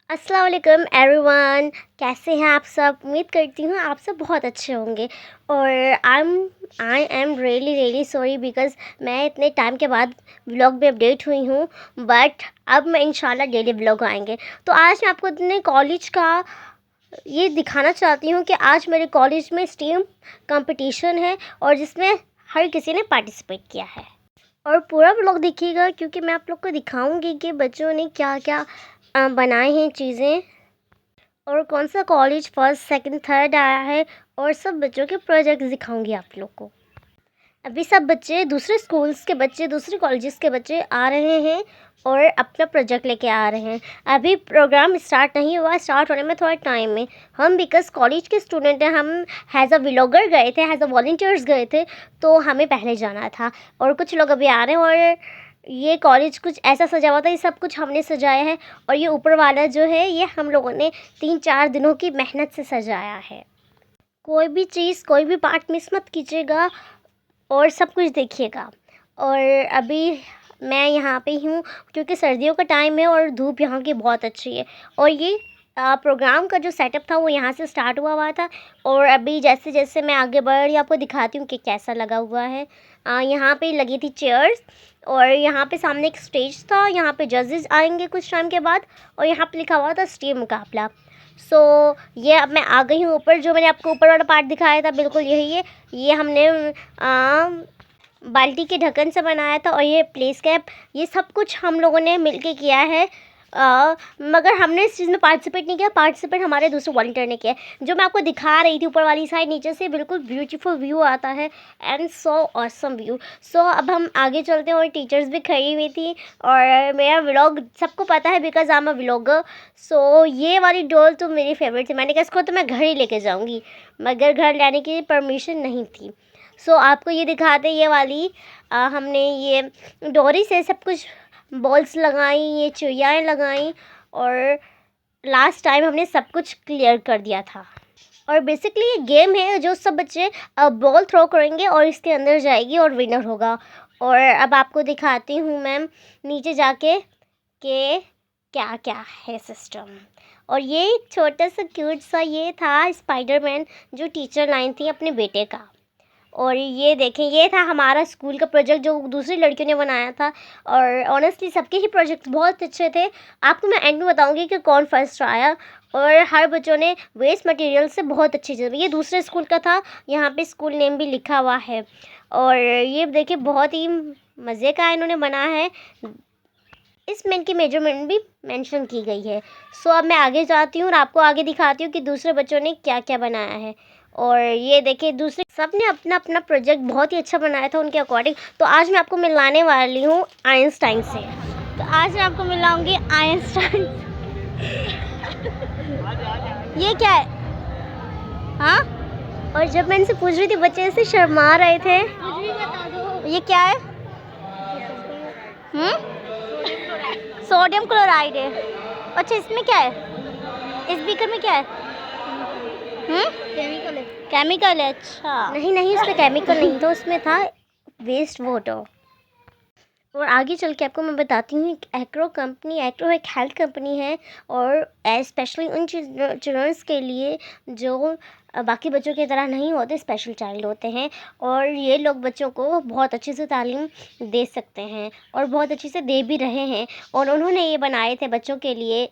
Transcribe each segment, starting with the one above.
अस्सलाम वालेकुम एवरीवन। कैसे हैं आप सब? उम्मीद करती हूँ आप सब बहुत अच्छे होंगे। और I am really sorry because मैं इतने टाइम के बाद व्लॉग में अपडेट हुई हूँ, बट अब मैं इंशाल्लाह डेली व्लॉग आएंगे। तो आज मैं आपको अपने कॉलेज का ये दिखाना चाहती हूँ कि आज मेरे कॉलेज में स्टीम कंपटीशन है और जिसमें हर किसी ने पार्टिसिपेट किया है। और पूरा व्लॉग देखिएगा क्योंकि मैं आप लोग को दिखाऊंगी कि बच्चों ने क्या क्या बनाए हैं चीज़ें, और कौन सा कॉलेज फर्स्ट सेकंड थर्ड आया है, और सब बच्चों के प्रोजेक्ट दिखाऊंगी आप लोग को। अभी सब बच्चे, दूसरे स्कूल्स के बच्चे, दूसरे कॉलेजेस के बच्चे आ रहे हैं और अपना प्रोजेक्ट लेके आ रहे हैं। अभी प्रोग्राम स्टार्ट नहीं हुआ, स्टार्ट होने में थोड़ा टाइम है। हम बिकॉज कॉलेज के स्टूडेंट हैं, हम हैज़ अ व्लॉगर गए थे, हैज़ अ वॉलंटियर्स गए थे, तो हमें पहले जाना था। और कुछ लोग अभी आ रहे हैं और ये कॉलेज कुछ ऐसा सजा हुआ था, ये सब कुछ हमने सजाया है। और ये ऊपर वाला जो है ये हम लोगों ने 3-4 दिनों की मेहनत से सजाया है। कोई भी चीज़, कोई भी पार्ट मिस मत कीजिएगा और सब कुछ देखिएगा। और अभी मैं यहाँ पे हूँ क्योंकि सर्दियों का टाइम है और धूप यहाँ की बहुत अच्छी है। और ये प्रोग्राम का जो सेटअप था वो यहाँ से स्टार्ट हुआ था। और अभी जैसे जैसे मैं आगे बढ़ रही हूँ आपको दिखाती हूँ कि कैसा लगा हुआ है। यहाँ पे लगी थी चेयर्स और यहाँ पे सामने एक स्टेज था। यहाँ पे जजेस आएंगे कुछ टाइम के बाद और यहाँ पे लिखा हुआ था स्टीम मुकाबला। सो ये अब मैं आ गई हूँ ऊपर। जो मैंने आपको ऊपर वाला पार्ट दिखाया था बिल्कुल यही है। ये हमने बाल्टी के ढक्कन से बनाया था और ये प्लेस कैप, ये सब कुछ हम लोगों ने मिलके किया है। मगर हमने इस चीज़ में पार्टिसिपेट नहीं किया, पार्टिसिपेट हमारे दूसरे वॉलंटियर ने किया। जो मैं आपको दिखा रही थी ऊपर वाली साइड, नीचे से बिल्कुल ब्यूटीफुल व्यू आता है एंड सो ऑसम व्यू। सो अब हम आगे चलते हैं और टीचर्स भी खड़ी हुई थी। और मेरा व्लॉग सबको पता है because I am a vlogger. So ये वाली डॉल तो मेरी फेवरेट थी। मैंने कहा इसको तो मैं घर ही लेके जाऊँगी, मगर घर लाने की परमिशन नहीं थी। सो आपको ये दिखाते ये वाली हमने ये डोरी से सब कुछ बॉल्स लगाई, ये चुइयाँ लगाई और लास्ट टाइम हमने सब कुछ क्लियर कर दिया था। और बेसिकली ये गेम है जो सब बच्चे बॉल थ्रो करेंगे और इसके अंदर जाएगी और विनर होगा। और अब आपको दिखाती हूँ मैम नीचे जाके कि क्या क्या है सिस्टम। और ये एक छोटा सा क्यूट सा ये था स्पाइडरमैन जो टीचर लाइन थी अपने बेटे का। और ये देखें, ये था हमारा स्कूल का प्रोजेक्ट जो दूसरी लड़कियों ने बनाया था। और ऑनेस्टली सबके ही प्रोजेक्ट बहुत अच्छे थे। आपको मैं एंड में बताऊंगी कि कौन फर्स्ट आया। और हर बच्चों ने वेस्ट मटेरियल से बहुत अच्छी चीज़, ये दूसरे स्कूल का था, यहाँ पे स्कूल नेम भी लिखा हुआ है। और ये देखिए बहुत ही मज़े का इन्होंने बना है। इसमें इनकी मेजरमेंट भी मेंशन की गई है। सो अब मैं आगे जाती हूँ और आपको आगे दिखाती हूँ कि दूसरे बच्चों ने क्या क्या बनाया है। और ये देखिए दूसरे सब ने अपना अपना प्रोजेक्ट बहुत ही अच्छा बनाया था उनके अकॉर्डिंग। तो आज मैं आपको मिलाने वाली हूँ आइंस्टाइन से। तो आज मैं आपको मिलाऊंगी आइंस्टाइन। ये क्या है? हाँ, और जब मैं इनसे पूछ रही थी बच्चे ऐसे शर्मा रहे थे। ये क्या है? सोडियम क्लोराइड है। अच्छा, इसमें क्या है? इस बीकर में क्या है? केमिकल है। केमिकल है? अच्छा, नहीं उसमें केमिकल नहीं था, उसमें था वेस्ट वाटर। और आगे चल के आपको मैं बताती हूँ एक्रो कंपनी, एक्रो एक हेल्थ कंपनी है और स्पेशली उन चिल्ड्रंस के लिए जो बाकी बच्चों की तरह नहीं होते, स्पेशल चाइल्ड होते हैं। और ये लोग बच्चों को बहुत अच्छे से तालीम दे सकते हैं और बहुत अच्छे से दे भी रहे हैं। और उन्होंने ये बनाए थे बच्चों के लिए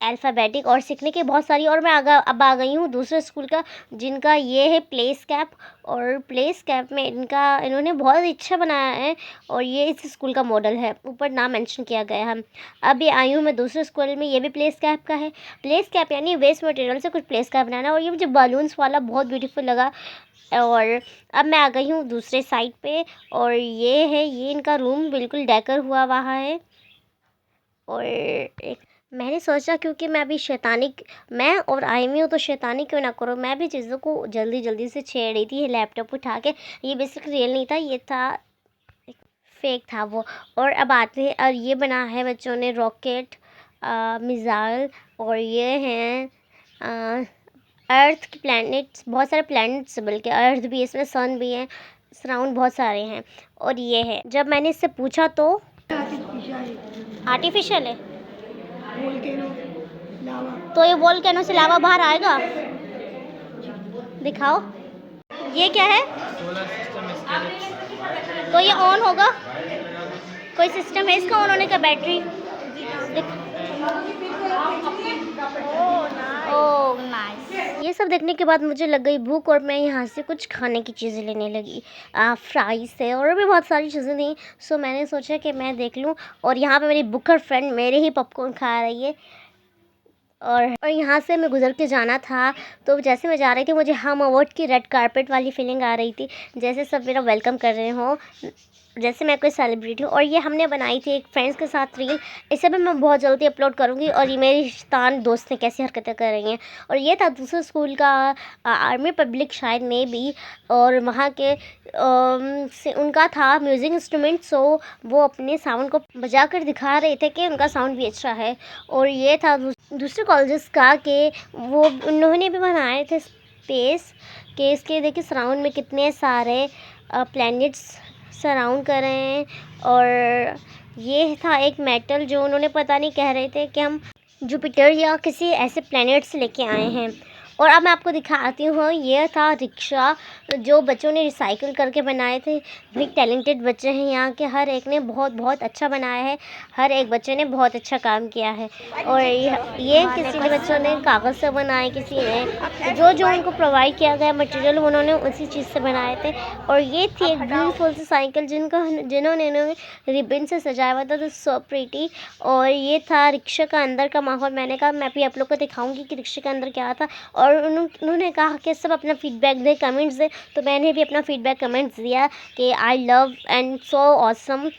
अल्फ़ाबेटिक और सीखने की बहुत सारी। और मैं अब आ गई हूँ दूसरे स्कूल का जिनका ये है प्लेस कैप। और प्लेस कैप में इन्होंने बहुत अच्छा बनाया है और ये इस स्कूल का मॉडल है, ऊपर नाम मेंशन किया गया है। अब ये आई हूँ मैं दूसरे स्कूल में, ये भी प्लेस कैप का है। प्लेस कैप यानी वेस्ट मटेरियल से कुछ प्लेस कैप बनाना। और ये मुझे बलून्स वाला बहुत ब्यूटीफुल लगा। और अब मैं आ गई हूँ दूसरे साइड पे और ये है, ये इनका रूम बिल्कुल डेकर हुआ हुआ है। और एक मैंने सोचा क्योंकि मैं अभी मैं और आयमी हूँ तो शैतानी क्यों ना करो। मैं भी चीज़ों को जल्दी जल्दी से छेड़ रही थी लैपटॉप उठा के। ये बेसिकली रियल नहीं था, ये था फेक था वो। और अब आते हैं, और ये बना है बच्चों ने रॉकेट, मिसाइल। और ये हैं अर्थ की प्लैनेट्स, बहुत सारे प्लैनेट्स, बल्कि अर्थ भी इसमें, सन भी है, सराउंड बहुत सारे हैं। और ये है, जब मैंने इससे पूछा तो आर्टिफिशियल है। वोल्केनो लावा। तो ये वोल्केनो से लावा बाहर आएगा? दिखाओ, ये क्या है? Solar system skeletons. तो ये ऑन होगा? कोई सिस्टम है इसका ऑन होने का? Battery oh nice. ये सब देखने के बाद मुझे लग गई भूख और मैं यहाँ से कुछ खाने की चीज़ें लेने लगी। फ्राइज़ है और भी बहुत सारी चीज़ें थी। सो मैंने सोचा कि मैं देख लूँ, और यहाँ पे मेरी बुकर फ्रेंड मेरे ही पॉपकॉर्न खा रही है। और यहाँ से मैं गुज़र के जाना था, तो जैसे मैं जा रही थी मुझे हम अवार्ड की रेड कारपेट वाली फीलिंग आ रही थी, जैसे सब मेरा वेलकम कर रहे हों, जैसे मैं कोई सेलिब्रिटी हूँ। और ये हमने बनाई थी एक फ्रेंड्स के साथ रील, इसे भी मैं बहुत जल्दी अपलोड करूँगी। और ये मेरी शैतान दोस्त ने कैसी हरकतें कर रही हैं। और ये था दूसरे स्कूल का आर्मी पब्लिक शायद में भी, और वहाँ के से उनका था म्यूज़िक इंस्ट्रूमेंट, सो वो अपने साउंड को बजा कर दिखा रहे थे कि उनका साउंड भी अच्छा है। और ये था दूसरे कॉलेजेस का कि वो उन्होंने भी बनाए थे स्पेस के, इसके देखिए सराउंड में कितने सारे प्लैनेट्स सराउंड कर रहे हैं। और ये था एक मेटल जो उन्होंने पता नहीं कह रहे थे कि हम जुपिटर या किसी ऐसे प्लैनेट से लेके आए हैं। और अब मैं आपको दिखाती हूँ, ये था रिक्शा जो बच्चों ने रिसाइकिल करके बनाए थे। भाई टैलेंटेड बच्चे हैं यहाँ के, हर एक ने बहुत बहुत अच्छा बनाया है, हर एक बच्चे ने बहुत अच्छा काम किया है। और ये किसी ने बच्चों ने कागज़ से बनाए, किसी ने जो उनको प्रोवाइड किया गया मटेरियल उन्होंने उसी चीज़ से बनाए थे। और ये थी एक ब्यूटीफुल सी साइकिल जिन्होंने रिबन से सजाया हुआ था, तो सो प्रीटी। और ये था रिक्शा का अंदर का माहौल। मैंने कहा मैं भी आप लोग को दिखाऊंगी कि रिक्शे के अंदर क्या था। और उन्होंने कहा कि सब अपना फीडबैक दें, कमेंट्स दें, तो मैंने भी अपना फीडबैक कमेंट्स दिया कि I love and so awesome.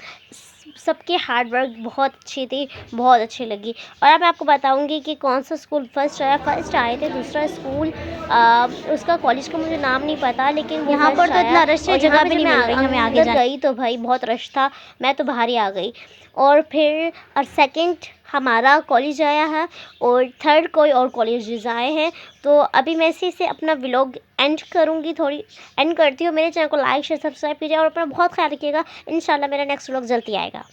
सबके हार्ड वर्क बहुत अच्छी थी, बहुत अच्छी लगी। और अब मैं आपको बताऊंगी कि कौन सा स्कूल फर्स्ट आया। फर्स्ट आए थे दूसरा स्कूल, उसका कॉलेज का मुझे नाम नहीं पता, लेकिन यहाँ पर तो इतना रश है, जगह भी नहीं मिल रही हमें आगे गई तो भाई बहुत रश था, मैं तो बाहर ही आ गई। और फिर सेकंड हमारा कॉलेज आया है, और थर्ड कोई और कॉलेजेस आए हैं। तो अभी मैं इसी से अपना व्लॉग एंड करूँगी, थोड़ी एंड करती हूँ। मेरे चैनल को लाइक शेयर सब्सक्राइब कीजिए और अपना बहुत ख्याल रखिएगा। इंशाल्लाह मेरा नेक्स्ट व्लॉग जल्दी आएगा।